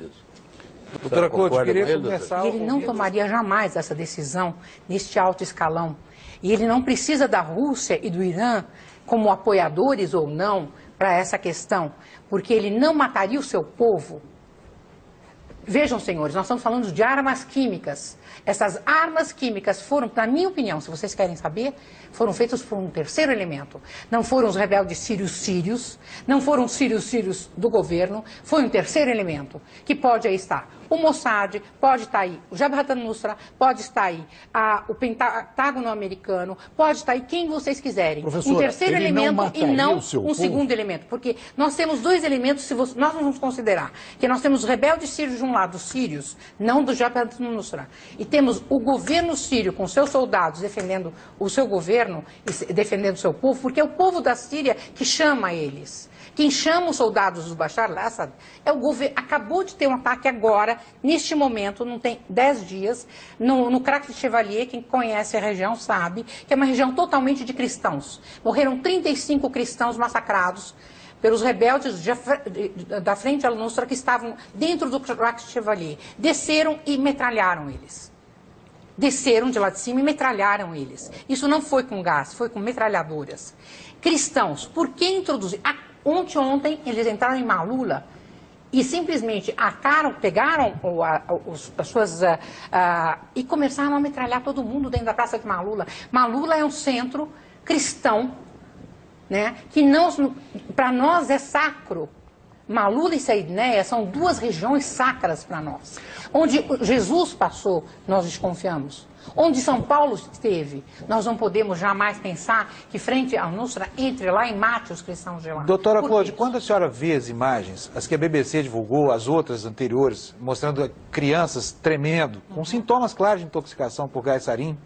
isso. Doutora Cláudia, queria começar... Ele não tomaria jamais essa decisão neste alto escalão. E ele não precisa da Rússia e do Irã como apoiadores ou não para essa questão, porque ele não mataria o seu povo. Vejam, senhores, nós estamos falando de armas químicas. Essas armas químicas foram, na minha opinião, se vocês querem saber, foram feitas por um terceiro elemento. Não foram os rebeldes sírios, não foram os sírios do governo, foi um terceiro elemento, que pode aí estar o Mossad, pode estar aí o Jabhat al-Nusra, pode estar aí o Pentágono americano, pode estar aí quem vocês quiserem. Professora, um terceiro elemento e não um segundo povo? elemento. Porque nós temos dois elementos, se nós vamos considerar que nós temos os rebeldes sírios de um lado, os sírios, não do Jabhat al-Nusra, e temos o governo sírio com seus soldados defendendo o seu governo e defendendo o seu povo, porque é o povo da Síria que chama eles. Quem chama os soldados do Bashar al-Assad é o governo. Acabou de ter um ataque agora, neste momento, não tem 10 dias, no Crac de Chevalier. Quem conhece a região sabe que é uma região totalmente de cristãos. Morreram 35 cristãos massacrados pelos rebeldes da Frente al-Nusra que estavam dentro do Crac de Chevalier. Desceram e metralharam eles. Desceram de lá de cima e metralharam eles. Isso não foi com gás, foi com metralhadoras. Cristãos, por que introduzir? Ontem eles entraram em Malula e simplesmente pegaram as suas... e começaram a metralhar todo mundo dentro da praça de Malula. Malula é um centro cristão, né, que para nós é sacro. Malula e Saidneia são duas regiões sacras para nós. Onde Jesus passou, nós desconfiamos. Onde São Paulo esteve, nós não podemos jamais pensar que frente ao Nusra entre lá e mate os cristãos de lá. Doutora Cláudia, quando a senhora vê as imagens, as que a BBC divulgou, as outras anteriores, mostrando crianças tremendo, com sintomas claros de intoxicação por gás sarin,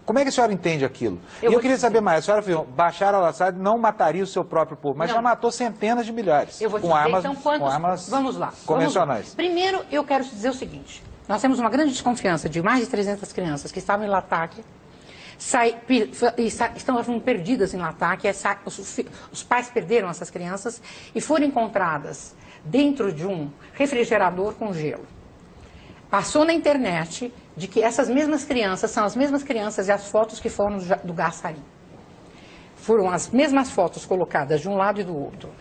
como é que a senhora entende aquilo? Eu queria saber mais. A senhora falou, Bashar al-Assad não mataria o seu próprio povo, mas já matou centenas de milhares. Eu vou com dizer, armas, então, com armas vamos lá. convencionais. Primeiro, eu quero te dizer o seguinte. Nós temos uma grande desconfiança de mais de 300 crianças que estavam em Latakia, estão perdidas em Latakia, os pais perderam essas crianças e foram encontradas dentro de um refrigerador com gelo. Passou na internet de que essas mesmas crianças são as mesmas crianças e as fotos que foram do gás sarin. Foram as mesmas fotos colocadas de um lado e do outro.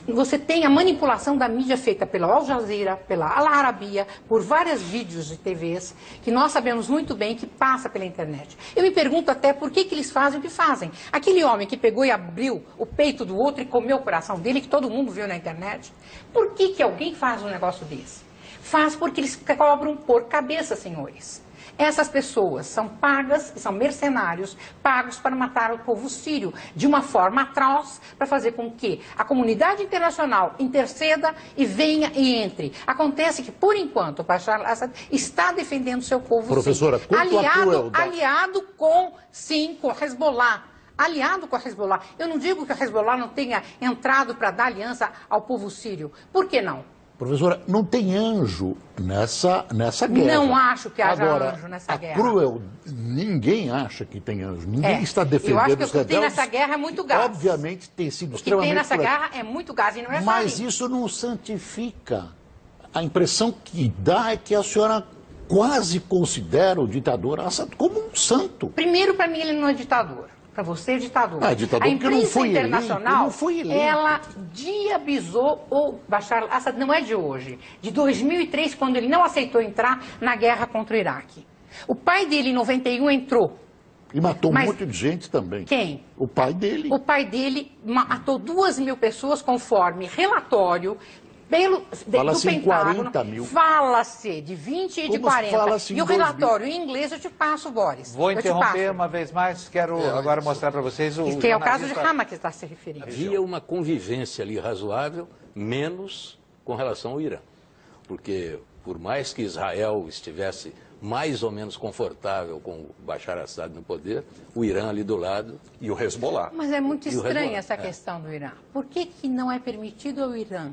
Você tem a manipulação da mídia feita pela Al Jazeera, pela Al Arabiya, por vários vídeos de TVs, que nós sabemos muito bem que passa pela internet. Eu me pergunto até por que eles fazem o que fazem. Aquele homem que pegou e abriu o peito do outro e comeu o coração dele, que todo mundo viu na internet, por que alguém faz um negócio desse? Faz porque eles cobram por cabeça, senhores. Essas pessoas são pagas, são mercenários, pagos para matar o povo sírio, de uma forma atroz, para fazer com que a comunidade internacional interceda e venha e entre. Acontece que, por enquanto, o Bashar al-Assad está defendendo seu povo Professora, sírio. Aliado com o Hezbollah. Aliado com a Hezbollah. Eu não digo que a Hezbollah não tenha entrado para dar aliança ao povo sírio. Por que não? Professora, não tem anjo nessa guerra. Não acho que haja Agora, anjo nessa guerra. Ninguém acha que tem anjo. Ninguém está defendendo eu acho que os o que tem rebeldes. nessa guerra é muito gás. Obviamente tem sido O que extremamente... tem nessa guerra é muito gás e não é Mas sarin. isso não santifica. A impressão que dá é que a senhora quase considera o ditador Assad como um santo. Primeiro, para mim, ele não é ditador. Para você é ditador. É ditador a porque não imprensa foi internacional, não foi eleito. Ela diabizou o Bashar al-Assad, não é de hoje, de 2003, quando ele não aceitou entrar na guerra contra o Iraque. O pai dele, em 91, entrou. E matou um monte de gente também. Quem? O pai dele. O pai dele matou 2.000 pessoas, conforme relatório do Pentágono. 40 mil. Fala-se de 20 e de 40. E o relatório em inglês eu te passo, Boris. Vou interromper uma vez mais, quero agora mostrar para vocês o... Que é o caso de Hama que está se referindo. Havia uma convivência ali razoável, menos com relação ao Irã. Porque, por mais que Israel estivesse mais ou menos confortável com o Bashar al-Assad no poder, o Irã ali do lado e o Hezbollah. Mas é muito estranha essa questão do Irã. Por que não é permitido ao Irã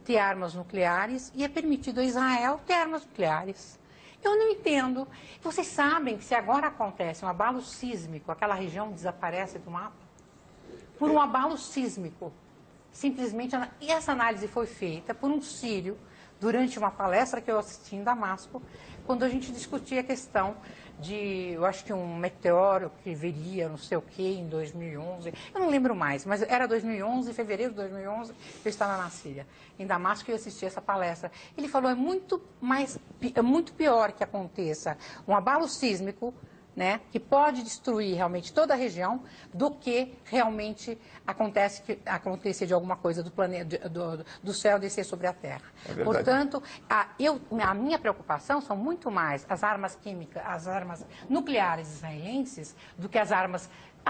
ter armas nucleares e é permitido a Israel ter armas nucleares? Eu não entendo. Vocês sabem que se agora acontece um abalo sísmico, aquela região desaparece do mapa? Por um abalo sísmico. simplesmente... E essa análise foi feita por um sírio durante uma palestra que eu assisti em Damasco, quando a gente discutia a questão de, eu acho que um meteoro que viria, não sei o quê, em 2011, eu não lembro mais, mas era 2011, fevereiro de 2011, eu estava na Síria, em Damasco, e eu assisti essa palestra. Ele falou, é muito pior que aconteça um abalo sísmico, né, que pode destruir realmente toda a região, do que realmente acontecer de alguma coisa do planeta, do céu descer sobre a Terra. Portanto, a minha preocupação são muito mais as armas químicas, as armas nucleares israelenses, do que as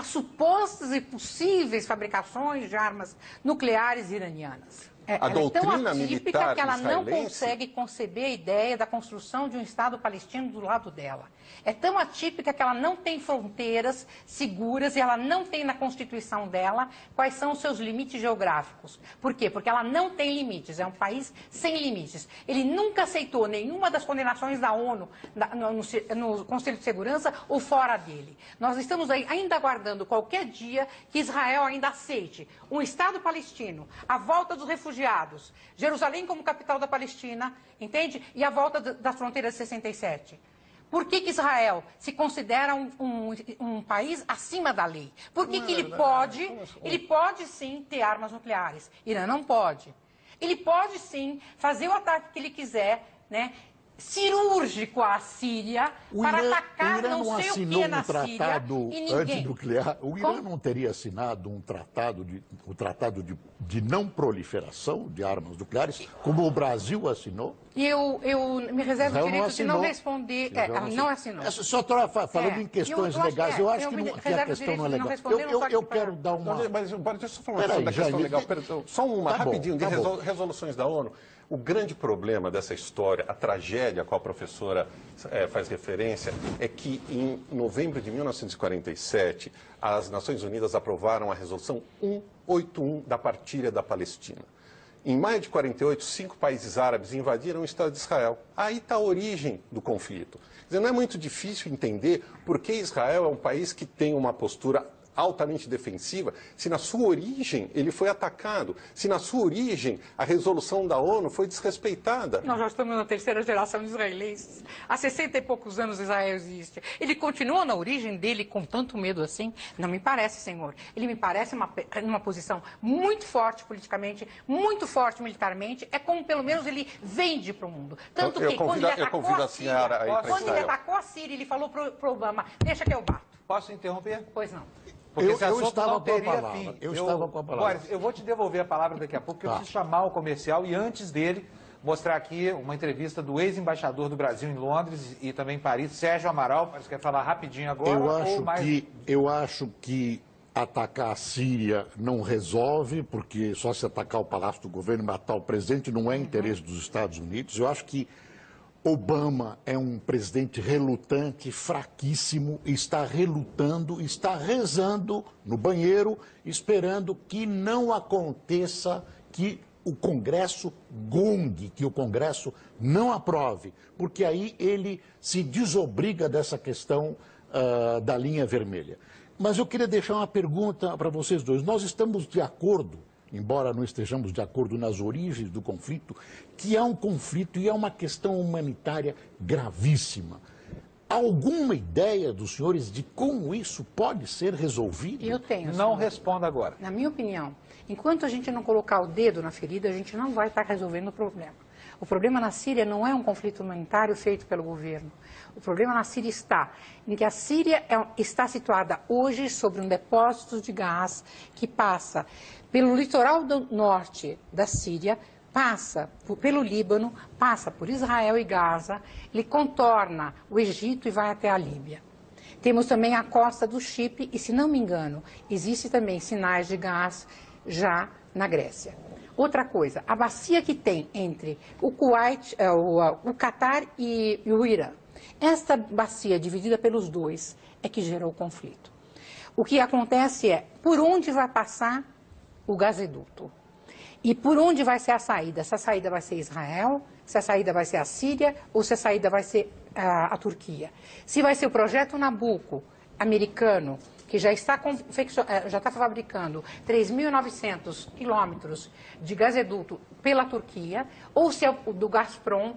supostas e possíveis fabricações de armas nucleares iranianas. A doutrina militar que ela não israelense... consegue conceber a ideia da construção de um Estado palestino do lado dela. É tão atípica que ela não tem fronteiras seguras e ela não tem na Constituição dela quais são os seus limites geográficos. Por quê? Porque ela não tem limites, é um país sem limites. Ele nunca aceitou nenhuma das condenações da ONU no Conselho de Segurança ou fora dele. Nós estamos ainda aguardando qualquer dia que Israel ainda aceite um Estado palestino, a volta dos refugiados, Jerusalém como capital da Palestina, entende? E a volta das fronteiras de 67. Por que Israel se considera um país acima da lei? Por que ele pode sim ter armas nucleares? Irã não pode. Ele pode sim fazer o ataque que ele quiser, né? Cirúrgico à Síria, para atacar não sei o que na Síria, e ninguém... Antinuclear. O Irã não teria assinado um tratado de não proliferação de armas nucleares, como o Brasil assinou? Eu me reservo o direito de não responder. Ela não assinou. Só estou falando em questões legais. Eu acho que a questão não é legal. Eu quero dar uma... Mas deixa eu só falar da questão legal. Só uma, rapidinho, de resoluções da ONU. O grande problema dessa história, a tragédia a qual a professora faz referência, é que em novembro de 1947, as Nações Unidas aprovaram a resolução 181 da partilha da Palestina. Em maio de 48, 5 países árabes invadiram o Estado de Israel. Aí está a origem do conflito. Quer dizer, não é muito difícil entender por que Israel é um país que tem uma postura altamente defensiva, se na sua origem ele foi atacado, se na sua origem a resolução da ONU foi desrespeitada. Nós já estamos na terceira geração de israelenses. Há 60 e poucos anos Israel existe. Ele continua na origem dele com tanto medo assim? Não me parece, senhor. Ele me parece numa posição muito forte politicamente, muito forte militarmente. É como, pelo menos, ele vende para o mundo. Tanto que quando ele atacou a Síria, ele falou para o Obama, deixa que eu bato. Posso interromper? Pois não. Porque eu estava com a palavra. Estava com a palavra. Boris, eu vou te devolver a palavra daqui a pouco, porque eu preciso chamar o comercial e antes dele mostrar aqui uma entrevista do ex-embaixador do Brasil em Londres e também em Paris, Sérgio Amaral. Você quer falar rapidinho agora? Eu acho que atacar a Síria não resolve, porque só se atacar o Palácio do Governo e matar o presidente não é interesse dos Estados Unidos. Eu acho que Obama é um presidente relutante, fraquíssimo, está relutando, está rezando no banheiro, esperando que não aconteça, que o Congresso gongue, que o Congresso não aprove, porque aí ele se desobriga dessa questão da linha vermelha. Mas eu queria deixar uma pergunta para vocês dois. Nós estamos de acordo, embora não estejamos de acordo nas origens do conflito, que é um conflito e é uma questão humanitária gravíssima. Alguma ideia dos senhores de como isso pode ser resolvido? Eu tenho. Não responda agora. Na minha opinião, enquanto a gente não colocar o dedo na ferida, a gente não vai estar resolvendo o problema. O problema na Síria não é um conflito humanitário feito pelo governo. O problema na Síria está em que a Síria está situada hoje sobre um depósito de gás que passa pelo litoral do norte da Síria, passa pelo Líbano, passa por Israel e Gaza, ele contorna o Egito e vai até a Líbia. Temos também a costa do Chipre e, se não me engano, existem também sinais de gás já na Grécia. Outra coisa, a bacia que tem entre o Kuwait, o Catar e o Irã, esta bacia dividida pelos dois é que gerou o conflito. O que acontece é, por onde vai passar o gasoduto? E por onde vai ser a saída? Se a saída vai ser Israel, se a saída vai ser a Síria ou se a saída vai ser a Turquia. Se vai ser o projeto Nabucco americano que já está fabricando 3.900 quilômetros de gasoduto pela Turquia, ou se é o do Gazprom,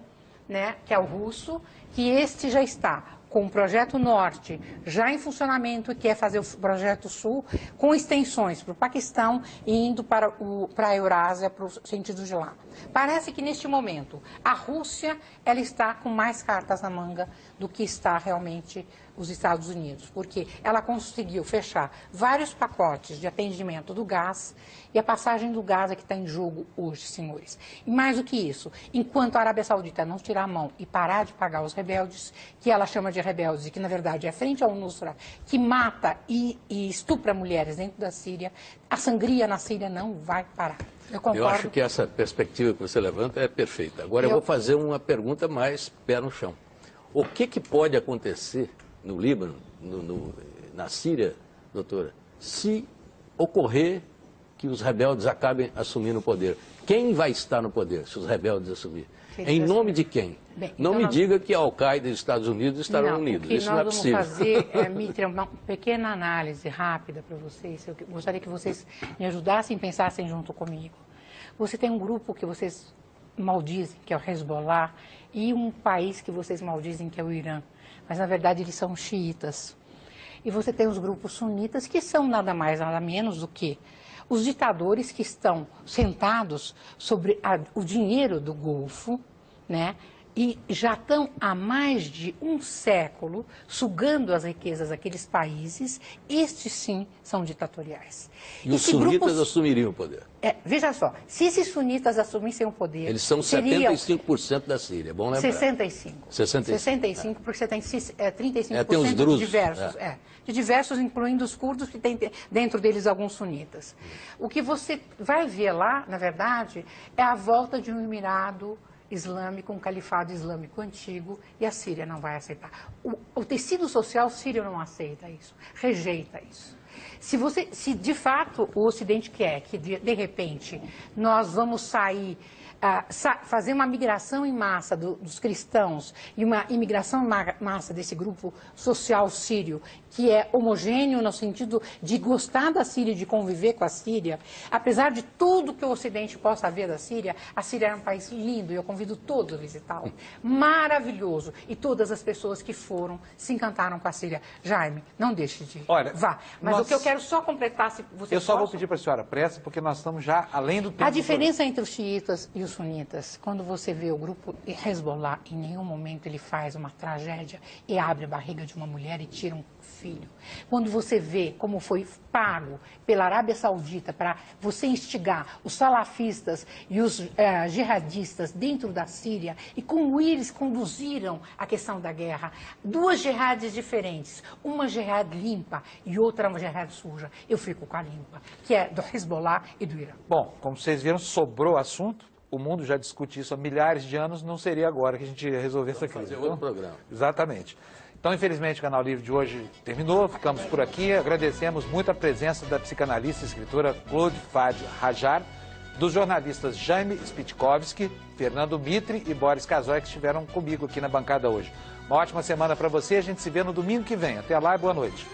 né, que é o russo, que este já está com o projeto Norte já em funcionamento, que é fazer o projeto Sul, com extensões para o Paquistão e indo para a Eurásia, para o sentido de lá. Parece que neste momento a Rússia ela está com mais cartas na manga do que está realmente os Estados Unidos, porque ela conseguiu fechar vários pacotes de atendimento do gás, e a passagem do gás é que está em jogo hoje, senhores. E mais do que isso, enquanto a Arábia Saudita não tirar a mão e parar de pagar os rebeldes, que ela chama de rebeldes e que na verdade é frente ao Nusra, que mata e estupra mulheres dentro da Síria, a sangria na Síria não vai parar. Eu acho que essa perspectiva que você levanta é perfeita. Agora eu vou fazer uma pergunta mais pé no chão. O que pode acontecer no Líbano, na Síria, doutora, se ocorrer que os rebeldes acabem assumindo o poder? Quem vai estar no poder se os rebeldes assumirem? Em nome de quem? Bem, não me diga que a Al-Qaeda e os Estados Unidos estarão unidos. Isso não é possível. O que nós vamos fazer, Mitre, uma pequena análise rápida para vocês. Eu gostaria que vocês me ajudassem e pensassem junto comigo. Você tem um grupo que vocês maldizem, que é o Hezbollah, e um país que vocês maldizem, que é o Irã. Mas, na verdade, eles são xiitas. E você tem os grupos sunitas, que são nada mais, nada menos do que os ditadores que estão sentados sobre o dinheiro do Golfo, né? E já estão há mais de um século sugando as riquezas daqueles países. Estes, sim, são ditatoriais. E os sunitas assumiriam o poder? Veja só, se esses sunitas assumissem o poder... Eles são 75% da Síria, é bom lembrar. 65%. 65%, porque você tem 35% tem os drusos, de diversos. De diversos, incluindo os curdos, que tem dentro deles alguns sunitas. O que você vai ver lá, na verdade, é a volta de um emirado islâmico, um califado islâmico antigo, e a Síria não vai aceitar. O tecido social sírio não aceita isso, rejeita isso. Se de fato o Ocidente quer que, de repente, nós vamos sair, fazer uma migração em massa dos cristãos e uma imigração em massa desse grupo social sírio, que é homogêneo no sentido de gostar da Síria, de conviver com a Síria, apesar de tudo que o Ocidente possa ver da Síria, a Síria é um país lindo e eu convido todos a visitá-lo. Maravilhoso. E todas as pessoas que foram se encantaram com a Síria. Jaime, não deixe de ir. Olha, vá. Mas o que eu quero só completar, se você Eu só vou pedir para a senhora pressa, porque nós estamos já além do tempo. A diferença entre os xiitas e os sunitas, quando você vê o grupo Hezbollah, em nenhum momento ele faz uma tragédia e abre a barriga de uma mulher e tira um filho. Quando você vê como foi pago pela Arábia Saudita para você instigar os salafistas e os jihadistas dentro da Síria e como eles conduziram a questão da guerra, duas jihades diferentes, uma jihad limpa e outra uma jihad suja, eu fico com a limpa, que é do Hezbollah e do Irã. Bom, como vocês viram, sobrou assunto. O mundo já discute isso há milhares de anos, não seria agora que a gente ia resolver essa crise. Fazer outro programa. Exatamente. Então, infelizmente, o Canal Livre de hoje terminou, ficamos por aqui. Agradecemos muito a presença da psicanalista e escritora Claude Fad Hajar, dos jornalistas Jaime Spitkovski, Fernando Mitre e Boris Casoy, que estiveram comigo aqui na bancada hoje. Uma ótima semana para você, a gente se vê no domingo que vem. Até lá e boa noite.